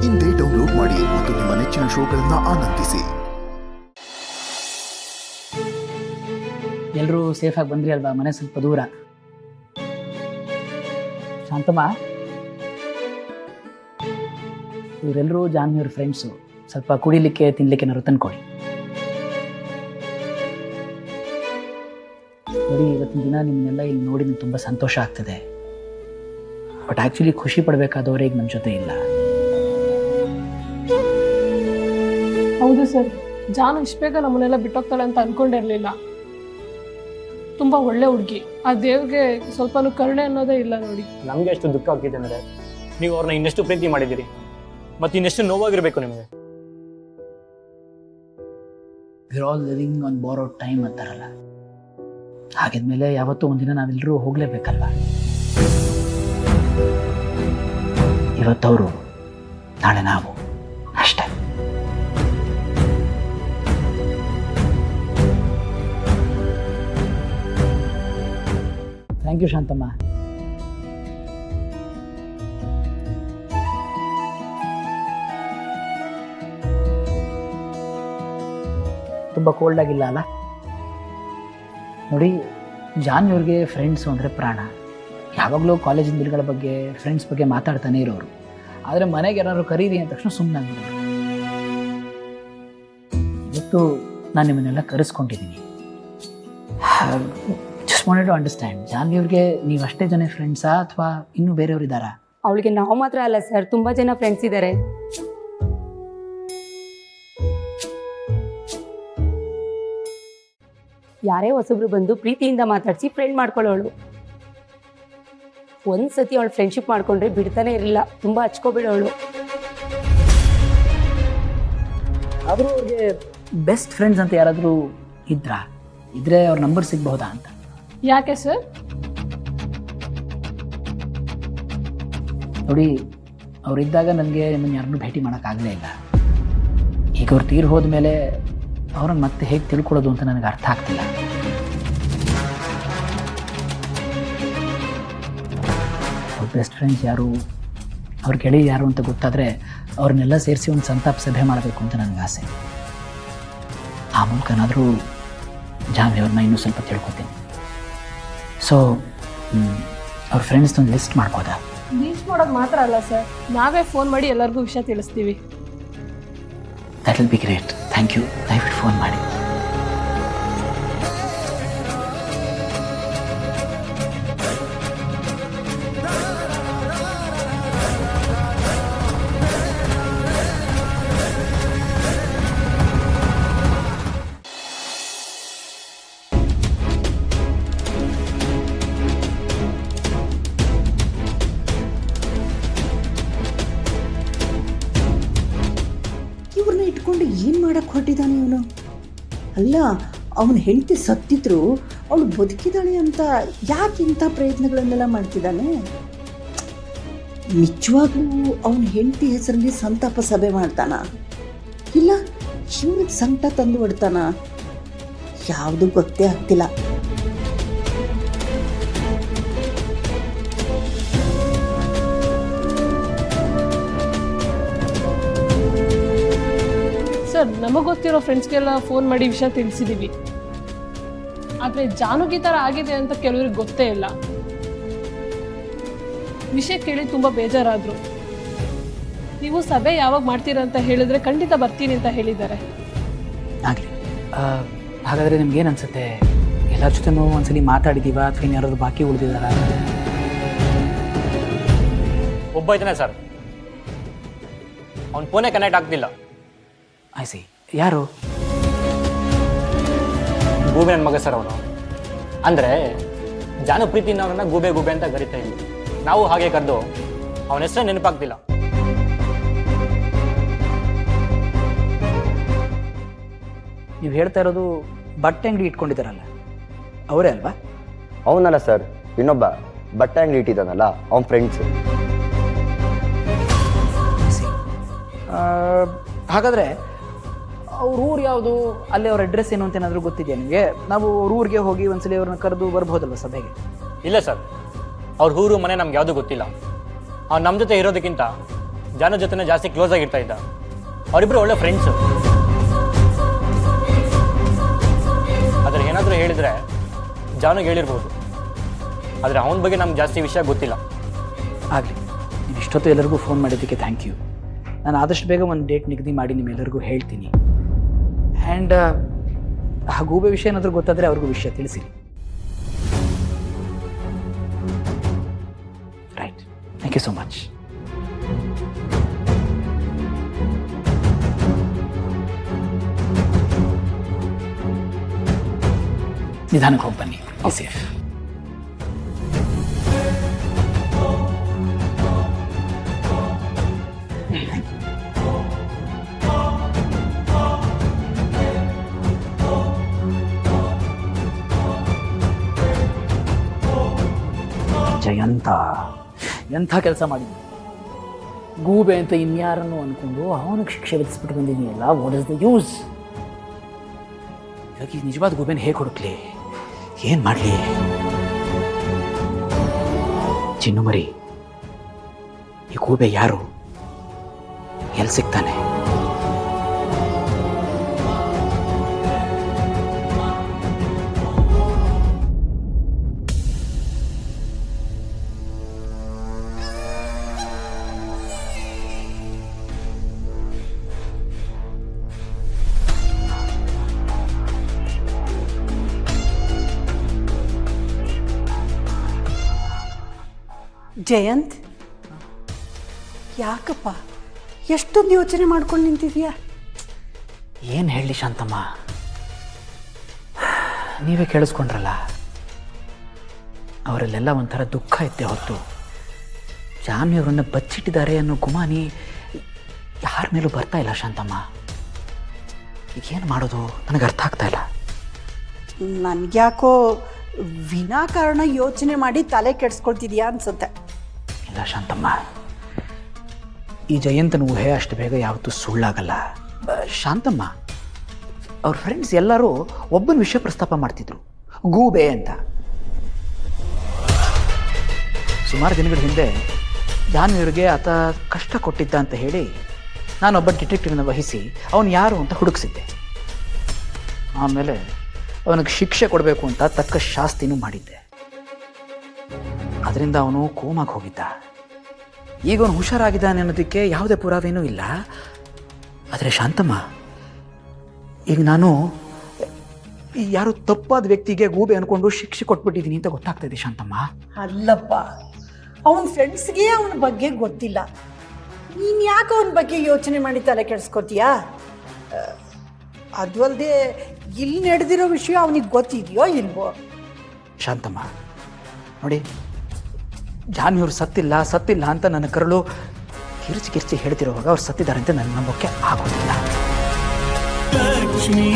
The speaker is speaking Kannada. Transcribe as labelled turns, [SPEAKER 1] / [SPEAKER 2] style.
[SPEAKER 1] ಇಂದೇ ಡೌನ್ಲೋಡ್ ಮಾಡಿ ಮತ್ತು ನಿಮ್ಮ ನೆಚ್ಚಿನ ಶೋಗಳನ್ನು ಆನಂದಿಸಿ.
[SPEAKER 2] ಎಲ್ಲರೂ ಸೇಫಾಗಿ ಬಂದ್ರಿ ಅಲ್ವಾ? ಮನೆ ಸ್ವಲ್ಪ ದೂರ. ಶಾಂತಮ್ಮ, ಇವರೆಲ್ಲರೂ ಜಾನ್ವಿಯವ್ರ ಫ್ರೆಂಡ್ಸು. ಸ್ವಲ್ಪ ಕುಡಿಲಿಕ್ಕೆ ತಿನ್ಲಿಕ್ಕೆ ಏನಾದ್ರು ತಂದ್ಕೊಡಿ. ನೋಡಿ, ಇವತ್ತಿನ ದಿನ ನಿಮ್ಮನ್ನೆಲ್ಲ ಇಲ್ಲಿ ನೋಡಿ ನನಗೆ ತುಂಬ ಸಂತೋಷ ಆಗ್ತದೆ. ಬಟ್ ಆ್ಯಕ್ಚುಲಿ ಖುಷಿ ಪಡಬೇಕಾದವ್ರೆ ಈಗ ನನ್ನ ಜೊತೆ ಇಲ್ಲ.
[SPEAKER 3] ಹೌದು ಸರ್, ಜಾನು ಇಷ್ಟು ಬೇಗ ನಮ್ಮನ್ನೆಲ್ಲ ಬಿಟ್ಟೋಗ್ತಾಳೆ ಅಂತ ಅನ್ಕೊಂಡಿರ್ಲಿಲ್ಲ. ತುಂಬ ಒಳ್ಳೆ ಹುಡುಗಿ. ಆ ದೇವ್ಗೆ ಸ್ವಲ್ಪನೂ ಕರುಣೆ ಅನ್ನೋದೇ ಇಲ್ಲ ನೋಡಿ.
[SPEAKER 4] ನಮಗೆ ಎಷ್ಟು ದುಃಖ ಆಗ್ತಿದೆ ಅಂದರೆ ನೀವು ಅವ್ರನ್ನ ಇನ್ನೆಷ್ಟು ಪ್ರೀತಿ ಮಾಡಿದ್ದೀರಿ ಮತ್ತು ಇನ್ನೆಷ್ಟು ನೋವಾಗಿರಬೇಕು ನಿಮಗೆ.
[SPEAKER 2] We're all living on borrowed time ಅಂತಾರಲ್ಲ, ಹಾಗಿದ್ಮೇಲೆ ಯಾವತ್ತೂ ಒಂದಿನ ನಾವೆಲ್ಲರೂ ಹೋಗಲೇಬೇಕಲ್ವ? ಇವತ್ತವರು, ನಾಳೆ ನಾವು, ಅಷ್ಟೇ. Thank you Shantamma. ತುಂಬ ಕೋಲ್ಡ್ ಆಗಿಲ್ಲ ಅಲ್ಲ? ನೋಡಿ, ಜಾನ್ವಿಯವ್ರಿಗೆ ಫ್ರೆಂಡ್ಸು ಅಂದರೆ ಪ್ರಾಣ. ಯಾವಾಗಲೂ ಕಾಲೇಜಿನ ದಿನಗಳ ಬಗ್ಗೆ, ಫ್ರೆಂಡ್ಸ್ ಬಗ್ಗೆ ಮಾತಾಡ್ತಾನೆ ಇರೋರು. ಆದರೆ ಮನೆಗೆ ಏನಾದ್ರು ಕರೀರಿ ಅಂದ ತಕ್ಷಣ ಸುಮ್ಮನಾಗಿರೋರು. ಇವತ್ತು ನಾನು ನಿಮ್ಮನ್ನೆಲ್ಲ ಕರೆಸ್ಕೊಂಡಿದ್ದೀನಿ. ಜಸ್ಟ್ ವಾಂಟೆಡ್ ಟು ಅಂಡರ್ಸ್ಟ್ಯಾಂಡ್, ಜಾನ್ವಿಯವ್ರಿಗೆ ನೀವು ಅಷ್ಟೇ ಜನ ಫ್ರೆಂಡ್ಸಾ ಅಥವಾ ಇನ್ನೂ ಬೇರೆಯವ್ರು ಇದ್ದಾರಾ?
[SPEAKER 5] ಅವಳಿಗೆ ನಾವು ಮಾತ್ರ ಅಲ್ಲ ಸರ್, ತುಂಬ ಜನ ಫ್ರೆಂಡ್ಸ್ ಇದ್ದಾರೆ. ಯಾರೇ ಹೊಸಬ್ರು ಬಂದು ಪ್ರೀತಿಯಿಂದ ಮಾತಾಡಿಸಿ ಫ್ರೆಂಡ್ ಮಾಡ್ಕೊಳ್ಳೋಳು. ಒಂದ್ಸತಿ ಅವಳು ಫ್ರೆಂಡ್ಶಿಪ್ ಮಾಡ್ಕೊಂಡ್ರೆ ಬಿಡ್ತಾನೆ ಇರಲಿಲ್ಲ. ತುಂಬ ಹಚ್ಕೊಬಿಡೋಳು.
[SPEAKER 2] ಆದರೂ ಅವ್ರಿಗೆ ಬೆಸ್ಟ್ ಫ್ರೆಂಡ್ಸ್ ಅಂತ ಯಾರಾದರೂ ಇದ್ರೆ ಅವ್ರ ನಂಬರ್ ಸಿಗಬಹುದಾ ಅಂತ?
[SPEAKER 3] ಯಾಕೆ ಸರ್?
[SPEAKER 2] ನೋಡಿ, ಅವರಿದ್ದಾಗ ನನಗೆ ನಿಮ್ಮನ್ನು ಯಾರನ್ನೂ ಭೇಟಿ ಮಾಡೋಕ್ಕಾಗಲೇ ಇಲ್ಲ. ಈಗ ಅವ್ರು ತೀರ್ ಹೋದ್ಮೇಲೆ ಅವ್ರನ್ನ ಮತ್ತೆ ಹೇಗೆ ತಿಳ್ಕೊಳ್ಳೋದು ಅಂತ ನನಗೆ ಅರ್ಥ ಆಗ್ತಿಲ್ಲ. ಅವ್ರ ಬೆಸ್ಟ್ ಫ್ರೆಂಡ್ಸ್ ಯಾರು, ಅವ್ರ ಗೆಳೆಯ ಯಾರು ಅಂತ ಗೊತ್ತಾದರೆ ಅವ್ರನ್ನೆಲ್ಲ ಸೇರಿಸಿ ಒಂದು ಸಂತಾಪ ಸಭೆ ಮಾಡಬೇಕು ಅಂತ ನನಗೆ ಆಸೆ. ಆ ಮೂಲಕನಾದರೂ ಜಾನ್ವಿಯವ್ರನ್ನ ಇನ್ನೂ ಸ್ವಲ್ಪ ತಿಳ್ಕೊತೀನಿ. ಸೊ ಅವ್ರ ಫ್ರೆಂಡ್ಸ್ದೊಂದು ಲಿಸ್ಟ್ ಮಾಡ್ಬೋದಾ?
[SPEAKER 3] ಲೀಸ್ಟ್ ಮಾಡೋದು ಮಾತ್ರ ಅಲ್ಲ ಸರ್, ನಾವೇ ಫೋನ್ ಮಾಡಿ ಎಲ್ಲರಿಗೂ ವಿಷಯ ತಿಳಿಸ್ತೀವಿ.
[SPEAKER 2] That will be great. Thank you. ದಯವಿಟ್ಟು ಫೋನ್ ಮಾಡಿ.
[SPEAKER 6] ಇವ್ರನ್ನ ಇಟ್ಕೊಂಡು ಏನು ಮಾಡಕ್ಕೆ ಹೊರಟಿದ್ದಾನೆ ಇವನು? ಅಲ್ಲ, ಅವನ ಹೆಂಡತಿ ಸತ್ತಿದ್ರು ಅವಳು ಬದುಕಿದಾಳೆ ಅಂತ ಯಾಕೆ ಇಂಥ ಪ್ರಯತ್ನಗಳನ್ನೆಲ್ಲ ಮಾಡ್ತಿದ್ದಾನೆ? ನಿಜವಾಗ್ಲೂ ಅವನ ಹೆಂಡತಿ ಹೆಸರಲ್ಲಿ ಸಂತಾಪ ಸಭೆ ಮಾಡ್ತಾನ, ಇಲ್ಲ ಇವ್ರಿಗೆ ಸಂಕಟ ತಂದು ಬಿಡ್ತಾನ? ಯಾವುದು ಗೊತ್ತೇ ಆಗ್ತಿಲ್ಲ.
[SPEAKER 3] ಸರ್, ನಮಗೆ ಗೊತ್ತಿರೋ ಫ್ರೆಂಡ್ಸ್ಗೆಲ್ಲ ಫೋನ್ ಮಾಡಿ ವಿಷಯ ತಿಳಿಸಿದ್ದೀವಿ. ಆದರೆ ಜಾನುಗೆ ಈ ಥರ ಆಗಿದೆ ಅಂತ ಕೆಲವ್ರಿಗೆ ಗೊತ್ತೇ ಇಲ್ಲ. ವಿಷಯ ಕೇಳಿ ತುಂಬ ಬೇಜಾರಾದರು. ನೀವು ಸಭೆ ಯಾವಾಗ ಮಾಡ್ತೀರಾ ಅಂತ ಹೇಳಿದ್ರೆ ಖಂಡಿತ ಬರ್ತೀನಿ ಅಂತ ಹೇಳಿದ್ದಾರೆ.
[SPEAKER 2] ಆಗಲಿ. ಹಾಗಾದರೆ ನಿಮ್ಗೇನು ಅನಿಸುತ್ತೆ? ಎಲ್ಲರ ಜೊತೆನೂ ಒಂದ್ಸಲಿ ಮಾತಾಡಿದ್ದೀವ ಅಥವಾ ಇನ್ಯಾರಾದ್ರು ಬಾಕಿ ಉಳಿದಿದ್ದಾರಾ?
[SPEAKER 4] ಒಬ್ಬ ಇದ್ದಾನೆ ಸರ್, ಅವ್ನ ಫೋನೇ ಕನೆಕ್ಟ್ ಆಗ್ತಿಲ್ಲ.
[SPEAKER 2] I C. ಯಾರು?
[SPEAKER 4] ಗೂಬೆ ನನ್ನ ಮಗ ಸರ್ ಅವನು. ಅಂದರೆ ಜಾನು ಪ್ರೀತಿನ ಅವನನ್ನ ಗೂಬೆ ಗೂಬೆ ಅಂತ ಕರಿತಾ ಇದ್ವಿ. ನಾವು ಹಾಗೆ ಕರೆದು ಅವನ ಹೆಸರೇ ನೆನಪಾಗ್ತಿಲ್ಲ.
[SPEAKER 2] ನೀವು ಹೇಳ್ತಾ ಇರೋದು ಬಟ್ಟೆ ಅಂಗಡಿ ಇಟ್ಕೊಂಡಿದ್ದಾರಲ್ಲ, ಅವರೇ ಅಲ್ವಾ?
[SPEAKER 7] ಅವನಲ್ಲ ಸರ್, ಇನ್ನೊಬ್ಬ ಬಟ್ಟೆ ಅಂಗಡಿ ಇಟ್ಟಿದ್ದಾನಲ್ಲ, ಅವನ ಫ್ರೆಂಡ್ಸ್.
[SPEAKER 2] ಹಾಗಾದರೆ ಅವ್ರ ಊರು ಯಾವುದು, ಅಲ್ಲಿ ಅವ್ರ ಅಡ್ರೆಸ್ ಏನು ಅಂತ ಏನಾದರೂ ಗೊತ್ತಿದೆಯಾ ನಿಮಗೆ? ನಾವು ಅವ್ರ ಊರಿಗೆ ಹೋಗಿ ಒಂದ್ಸಲಿ ಅವ್ರನ್ನ ಕರೆದು ಬರ್ಬೋದಲ್ವ ಸಭೆಗೆ?
[SPEAKER 4] ಇಲ್ಲ ಸರ್, ಅವ್ರ ಊರು ಮನೆ ನಮ್ಗೆ ಯಾವುದೂ ಗೊತ್ತಿಲ್ಲ. ಅವ್ನು ನಮ್ಮ ಜೊತೆ ಇರೋದಕ್ಕಿಂತ ಜಾನು ಜೊತೆ ಜಾಸ್ತಿ ಕ್ಲೋಸ್ ಆಗಿರ್ತಾ ಇದ್ದ. ಅವರಿಬ್ಬರು ಒಳ್ಳೆ ಫ್ರೆಂಡ್ಸು. ಆದರೆ ಏನಾದರೂ ಹೇಳಿದರೆ ಜಾನುಗೆ ಹೇಳಿರ್ಬೋದು, ಆದರೆ ಅವನ ಬಗ್ಗೆ ನಮ್ಗೆ ಜಾಸ್ತಿ ವಿಷಯ ಗೊತ್ತಿಲ್ಲ.
[SPEAKER 2] ಆಗಲಿ, ನೀವು ಇಷ್ಟೊತ್ತು ಎಲ್ಲರಿಗೂ ಫೋನ್ ಮಾಡಿದ್ದಕ್ಕೆ ಥ್ಯಾಂಕ್ ಯು. ನಾನು ಆದಷ್ಟು ಬೇಗ ಒಂದು ಡೇಟ್ ನಿಗದಿ ಮಾಡಿ ನಿಮ್ಮೆಲ್ಲರಿಗೂ ಹೇಳ್ತೀನಿ. ಆ್ಯಂಡ್ ಆ ಗೂಬೆ ವಿಷಯ ಏನಾದರೂ ಗೊತ್ತಾದರೆ ಅವ್ರಿಗೂ ವಿಷಯ ತಿಳಿಸಿರಿ. Right, thank you so much. ನಿಧಾನಕ್ಕೆ ಹೋಗಿ ಬನ್ನಿ. ಸೇಫ್. ಜಯಂತ ಎಂಥ ಕೆಲಸ ಮಾಡಿದ್ವಿ. ಗೂಬೆ ಅಂತ ಇನ್ಯಾರನ್ನು ಅಂದ್ಕೊಂಡು ಅವನಿಗೆ ಶಿಕ್ಷೆ ವಿಧಿಸ್ಬಿಟ್ಟು ಬಂದಿದೆಯಲ್ಲ. What is the use? ಇವಾಗ ಈ ನಿಜವಾದ ಗೂಬೆನ ಹೇಗೆ ಹುಡುಕ್ಲಿ? ಏನು ಮಾಡಲಿ? ಚಿನ್ನು ಮರಿ, ಈ ಗೂಬೆ ಯಾರು? ಎಲ್ಲಿ ಸಿಗ್ತಾನೆ?
[SPEAKER 6] ಜಯಂತ್, ಯಾಕಪ್ಪ ಎಷ್ಟೊಂದು ಯೋಚನೆ ಮಾಡ್ಕೊಂಡು ನಿಂತಿದ್ಯಾ?
[SPEAKER 2] ಏನು ಹೇಳಿ ಶಾಂತಮ್ಮ, ನೀವೇ ಕೇಳಿಸ್ಕೊಂಡ್ರಲ್ಲ. ಅವರಲ್ಲೆಲ್ಲ ಒಂಥರ ದುಃಖ ಇದ್ದೆ ಹೊತ್ತು ಜಾನ್ವಿಯವರನ್ನು ಬಚ್ಚಿಟ್ಟಿದ್ದಾರೆ ಅನ್ನೋ ಗುಮಾನಿ ಯಾರ ಮೇಲೂ ಬರ್ತಾ ಇಲ್ಲ ಶಾಂತಮ್ಮ. ಈಗೇನು ಮಾಡೋದು ನನಗೆ ಅರ್ಥ ಆಗ್ತಾ ಇಲ್ಲ.
[SPEAKER 6] ನನಗ್ಯಾಕೋ ವಿನಾಕಾರಣ ಯೋಚನೆ ಮಾಡಿ ತಲೆ ಕೆಡಿಸ್ಕೊಳ್ತಿದ್ಯಾ ಅನ್ಸುತ್ತೆ.
[SPEAKER 2] ಇಲ್ಲ ಶಾಂತಮ್ಮ, ಈ ಜಯಂತನ ಊಹೆ ಅಷ್ಟು ಬೇಗ ಯಾವತ್ತೂ ಸುಳ್ಳಾಗಲ್ಲ. ಶಾಂತಮ್ಮ, ಅವ್ರ ಫ್ರೆಂಡ್ಸ್ ಎಲ್ಲರೂ ಒಬ್ಬನ ವಿಷಯ ಪ್ರಸ್ತಾಪ ಮಾಡ್ತಿದ್ರು, ಗೂಬೆ ಅಂತ. ಸುಮಾರು ದಿನಗಳ ಹಿಂದೆ ಜಾನ್ವಿಯವರಿಗೆ ಆತ ಕಷ್ಟ ಕೊಟ್ಟಿದ್ದ ಅಂತ ಹೇಳಿ ನಾನೊಬ್ಬ ಡಿಟೆಕ್ಟಿವ್ನ ವಹಿಸಿ ಅವನು ಯಾರು ಅಂತ ಹುಡುಕಿಸಿದ್ದೆ. ಆಮೇಲೆ ಅವನಿಗೆ ಶಿಕ್ಷೆ ಕೊಡಬೇಕು ಅಂತ ತಕ್ಕ ಶಾಸ್ತಿನೂ ಮಾಡಿದ್ದೆ. ಅದರಿಂದ ಅವನು ಕೋಮಾಗಿ ಹೋಗಿದ್ದ. ಈಗ ಅವನು ಹುಷಾರಾಗಿದ್ದಾನೆ ಅನ್ನೋದಕ್ಕೆ ಯಾವುದೇ ಪುರಾವೆನೂ ಇಲ್ಲ. ಆದರೆ ಶಾಂತಮ್ಮ, ಈಗ ನಾನು ಯಾರು ತಪ್ಪಾದ ವ್ಯಕ್ತಿಗೆ ಗೂಬೆ ಅಂದ್ಕೊಂಡು ಶಿಕ್ಷೆ ಕೊಟ್ಬಿಟ್ಟಿದ್ದೀನಿ ಅಂತ ಗೊತ್ತಾಗ್ತಾ ಇದೆ ಶಾಂತಮ್ಮ.
[SPEAKER 6] ಅಲ್ಲಪ್ಪ, ಅವನ ಫ್ರೆಂಡ್ಸ್ಗೆ ಅವನ ಬಗ್ಗೆ ಗೊತ್ತಿಲ್ಲ. ನೀನು ಯಾಕೆ ಅವನ ಬಗ್ಗೆ ಯೋಚನೆ ಮಾಡಿ ತಲೆ ಕೆಡಿಸ್ಕೋತೀಯಾ? ಅದು ಅಲ್ಲದೆ ಇಲ್ಲಿ ನಡೆದಿರೋ ವಿಷಯ ಅವನಿಗೆ ಗೊತ್ತಿದೆಯೋ ಇಲ್ವೋ?
[SPEAKER 2] ಶಾಂತಮ್ಮ ನೋಡಿ, ಜಾನ್ವಿಯವ್ರು ಸತ್ತಿಲ್ಲ ಅಂತ ನನ್ನ ಕರಳು ಕಿರ್ಚಿ ಹೇಳ್ತಿರುವಾಗ ಅವ್ರು ಸತ್ತಿದ್ದಾರೆ ಅಂತ ನನ್ನ ನಂಬೋಕ್ಕೆ ಆಗೋದಿಲ್ಲ.
[SPEAKER 8] ಲಕ್ಷ್ಮೀ